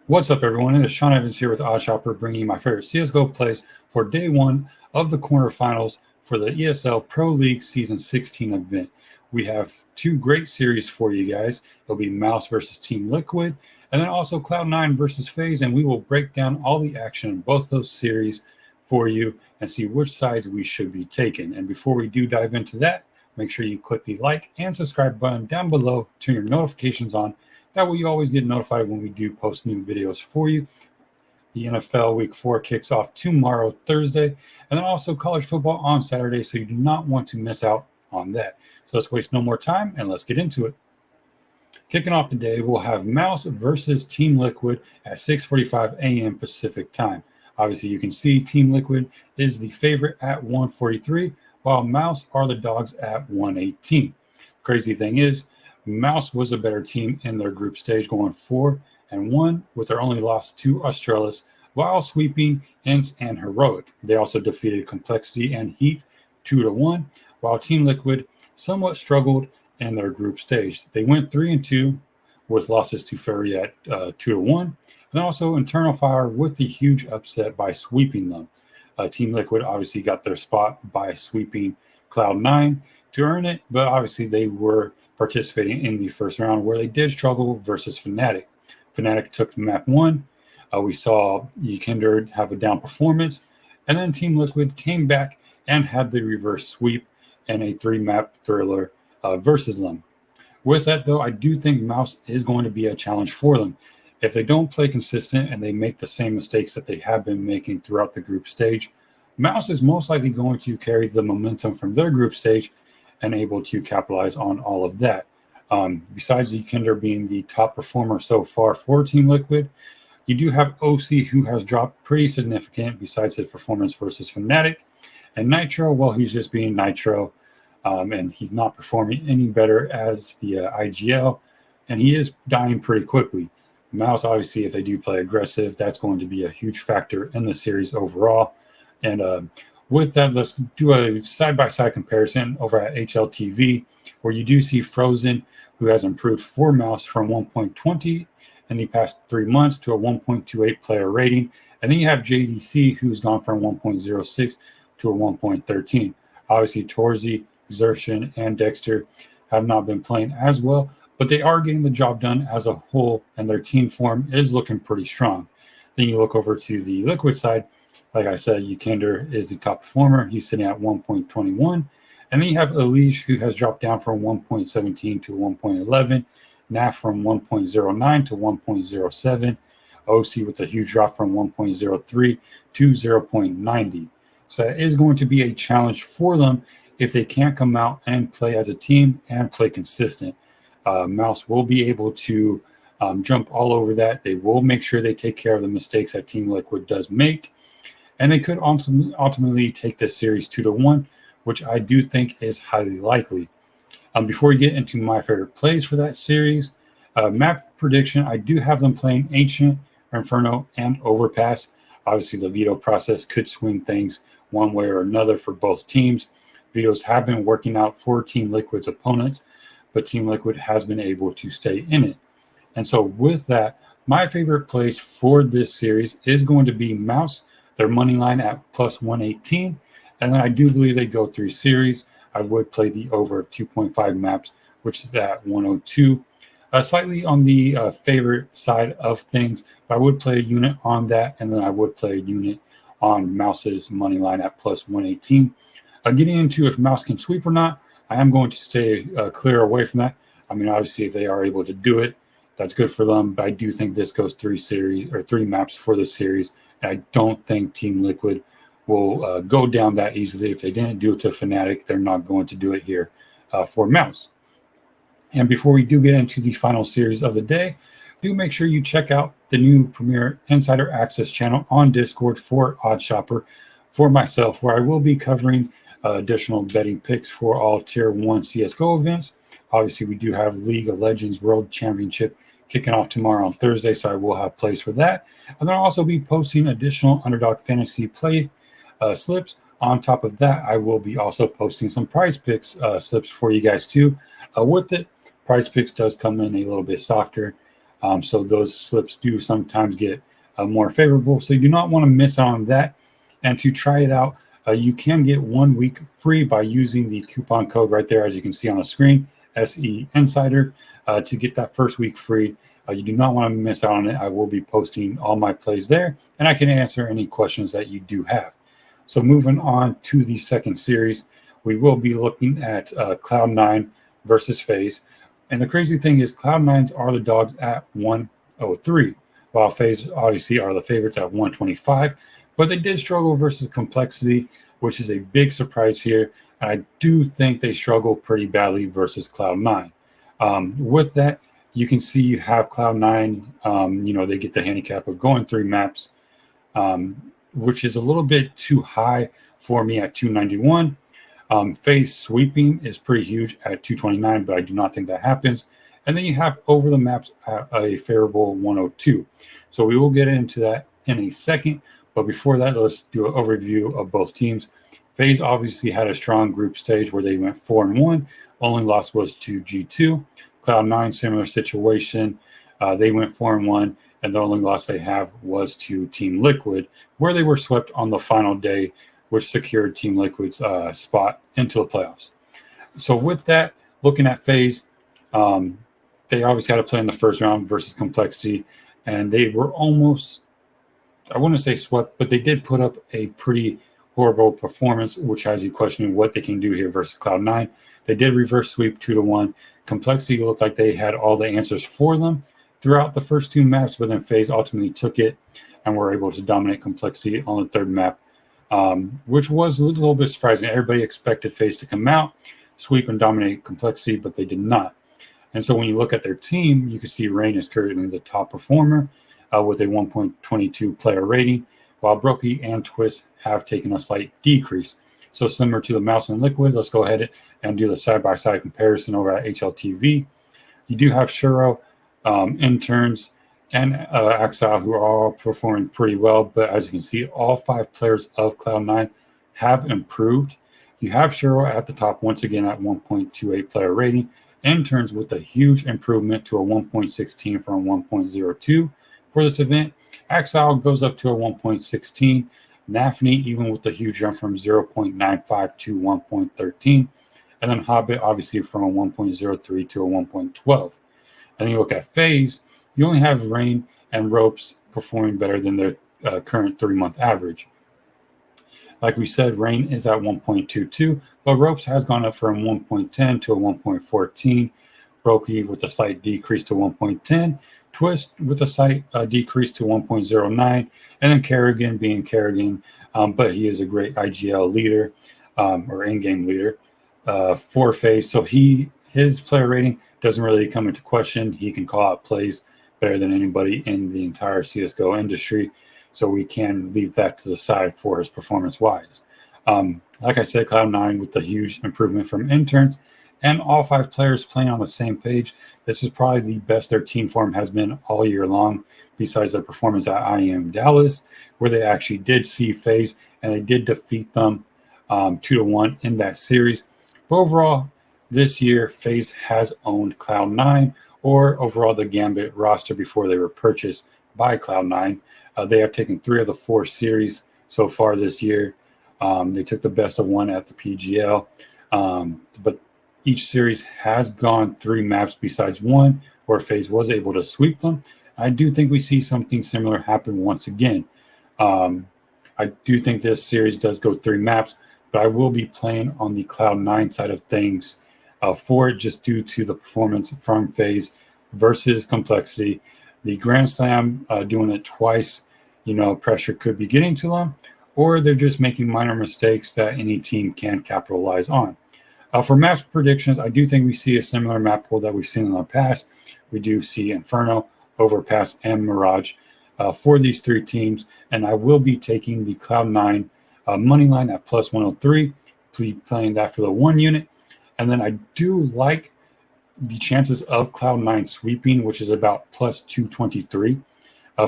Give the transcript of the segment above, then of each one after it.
What's up, everyone? It's Sean Evans here with OddsShopper, bringing you my favorite CSGO plays for day one of the quarterfinals for the ESL Pro League Season 16 event. We have two great series for you guys. It'll be MOUZ versus Team Liquid, and then also Cloud9 versus FaZe, and we will break down all the action in both those series for you and see which sides we should be taking. And before we do dive into that, make sure you click the like and subscribe button down below, turn your notifications on. That way you always get notified when we do post new videos for you. The NFL Week 4 kicks off tomorrow, Thursday, and then also college football on Saturday, so you do not want to miss out on that. So let's waste no more time, and let's get into it. Kicking off the day, we'll have MOUZ versus Team Liquid at 6:45 a.m. Pacific time. Obviously, you can see Team Liquid is the favorite at 143, while MOUZ are the dogs at 118. Crazy thing is, MOUZ was a better team in their group stage, going 4-1 with their only loss to Australis, while sweeping Ints and Heroic. They also defeated Complexity and Heat 2-1, while Team Liquid somewhat struggled in their group stage. They went 3-2 with losses to Fairy at 2-1, and then also Internal Fire with the huge upset by sweeping them. Team Liquid obviously got their spot by sweeping Cloud9 to earn it, but obviously they were participating in the first round where they did struggle versus Fnatic. Fnatic took map 1. We saw Ykinder have a down performance, and then Team Liquid came back and had the reverse sweep and a 3-map thriller versus them. With that, though, I do think MOUZ is going to be a challenge for them. If they don't play consistent and they make the same mistakes that they have been making throughout the group stage, MOUZ is most likely going to carry the momentum from their group stage and able to capitalize on all of that. Besides Ykinder being the top performer so far for Team Liquid, you do have OC, who has dropped pretty significant besides his performance versus Fnatic. And Nitro, well, he's just being Nitro, and he's not performing any better as the IGL, and he is dying pretty quickly. MOUZ, obviously, if they do play aggressive, that's going to be a huge factor in the series overall. And with that, let's do a side-by-side comparison over at HLTV, where you do see Frozen, who has improved for MOUZ from 1.20 in the past 3 months to a 1.28 player rating. And then you have JDC, who's gone from 1.06 to a 1.13. Obviously, Torzy, Xertion, and Dexter have not been playing as well, but they are getting the job done as a whole, and their team form is looking pretty strong. Then you look over to the Liquid side. Like I said, Ykinder is the top performer. He's sitting at 1.21. And then you have Elige, who has dropped down from 1.17 to 1.11. NAF from 1.09 to 1.07. OC with a huge drop from 1.03 to 0.90. So that is going to be a challenge for them if they can't come out and play as a team and play consistent. MOUZ will be able to jump all over that. They will make sure they take care of the mistakes that Team Liquid does make. And they could ultimately take this series 2-1, which I do think is highly likely. Before we get into my favorite plays for that series, map prediction, I do have them playing Ancient, Inferno, and Overpass. Obviously, the veto process could swing things one way or another for both teams. Vetoes have been working out for Team Liquid's opponents, but Team Liquid has been able to stay in it. And so with that, my favorite plays for this series is going to be MOUZ, their money line at plus 118. And then I do believe they go 3 series. I would play the over of 2.5 maps, which is at 102. Slightly on the favorite side of things, but I would play a unit on that, and then I would play a unit on MOUZ's money line at plus 118. Getting into if MOUZ can sweep or not, I am going to stay clear away from that. I mean, obviously, if they are able to do it, that's good for them. But I do think this goes 3 maps for the series. I don't think Team Liquid will go down that easily. If they didn't do it to Fnatic, they're not going to do it here for MOUZ. And before we do get into the final series of the day, do make sure you check out the new Premier Insider Access channel on Discord for OddsShopper for myself, where I will be covering additional betting picks for all Tier 1 CSGO events. Obviously, we do have League of Legends World Championship kicking off tomorrow on Thursday, so I will have plays for that. And then I'll also be posting additional Underdog Fantasy play slips. On top of that, I will be also posting some prize picks slips for you guys too. With it, prize picks does come in a little bit softer. So those slips do sometimes get more favorable. So you do not want to miss out on that. And to try it out, you can get 1 week free by using the coupon code right there, as you can see on the screen, SE Insider, to get that first week free. You do not want to miss out on it. I will be posting all my plays there, and I can answer any questions that you do have. So moving on to the second series, we will be looking at Cloud9 versus FaZe. And the crazy thing is Cloud9s are the dogs at 103, while FaZe obviously are the favorites at 125. But they did struggle versus Complexity, which is a big surprise here. And I do think they struggle pretty badly versus Cloud9. With that, you can see you have Cloud9, they get the handicap of going 3 maps, which is a little bit too high for me at 291. FaZe sweeping is pretty huge at 229, but I do not think that happens. And then you have over the maps at a favorable 102. So we will get into that in a second. But before that, let's do an overview of both teams. FaZe obviously had a strong group stage where they went 4-1. Only loss was to G2. Cloud9, similar situation. They went 4-1, and the only loss they have was to Team Liquid, where they were swept on the final day, which secured Team Liquid's spot into the playoffs. So with that, looking at FaZe, they obviously had to play in the first round versus Complexity, and they were almost, I wouldn't say swept, but they did put up a pretty horrible performance, which has you questioning what they can do here versus Cloud9. They did reverse sweep 2-1. Complexity looked like they had all the answers for them throughout the first 2 maps, but then FaZe ultimately took it and were able to dominate Complexity on the third map, which was a little bit surprising. Everybody expected FaZe to come out, sweep, and dominate Complexity, but they did not. And so when you look at their team, you can see Rain is currently the top performer with a 1.22 player rating, while Brokey and Twist have taken a slight decrease. So similar to the MOUZ and Liquid, let's go ahead and do the side-by-side comparison over at HLTV. You do have Shuro, Interns, and Axel, who are all performing pretty well. But as you can see, all 5 players of Cloud9 have improved. You have Shuro at the top once again at 1.28 player rating. Interns with a huge improvement to a 1.16 from 1.02 for this event. Axel goes up to a 1.16. Nafni, even with the huge jump from 0.95 to 1.13. And then Hobbit, obviously, from a 1.03 to a 1.12. And then you look at FaZe, you only have Rain and Ropes performing better than their current 3-month average. Like we said, Rain is at 1.22, but Ropes has gone up from 1.10 to a 1.14. Brokey with a slight decrease to 1.10. Twist with a slight decrease to 1.09. And then Kerrigan being Kerrigan, but he is a great IGL leader or in-game leader for FaZe. So his player rating doesn't really come into question. He can call out plays better than anybody in the entire CSGO industry. So we can leave that to the side for his performance-wise. Like I said, Cloud9 with the huge improvement from Interns and all 5 players playing on the same page. This is probably the best their team form has been all year long, besides their performance at IEM Dallas, where they actually did see FaZe and they did defeat them 2-1 in that series. But overall, this year, FaZe has owned Cloud9, or overall the Gambit roster before they were purchased by Cloud9. They have taken 3 of the 4 series so far this year. They took the best of 1 at the PGL, but each series has gone 3 maps besides 1 where FaZe was able to sweep them. I do think we see something similar happen once again. I do think this series does go 3 maps, but I will be playing on the Cloud9 side of things for it, just due to the performance from FaZe versus Complexity. The Grand Slam, doing it twice, pressure could be getting to them, or they're just making minor mistakes that any team can capitalize on. For maps predictions, I do think we see a similar map pool that we've seen in the past. We do see Inferno, Overpass, and Mirage for these 3 teams, and I will be taking the Cloud9 money line at plus 103, playing that for the 1 unit. And then I do like the chances of Cloud9 sweeping, which is about plus 223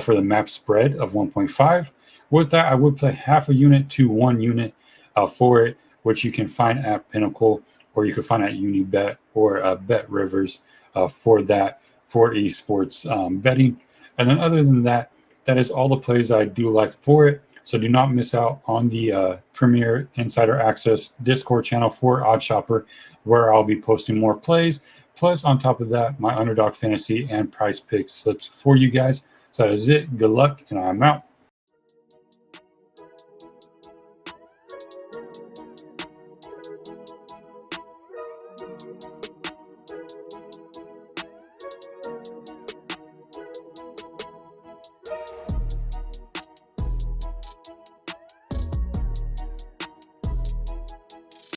for the map spread of 1.5. With that, I would play half a unit to 1 unit for it, which you can find at Pinnacle, or you can find at Unibet or Bet Rivers for that for esports betting. And then other than that, that is all the plays I do like for it. So do not miss out on the Premier Insider Access Discord channel for OddsShopper, where I'll be posting more plays. Plus, on top of that, my Underdog Fantasy and Prize Pick slips for you guys. So that is it. Good luck, and I'm out.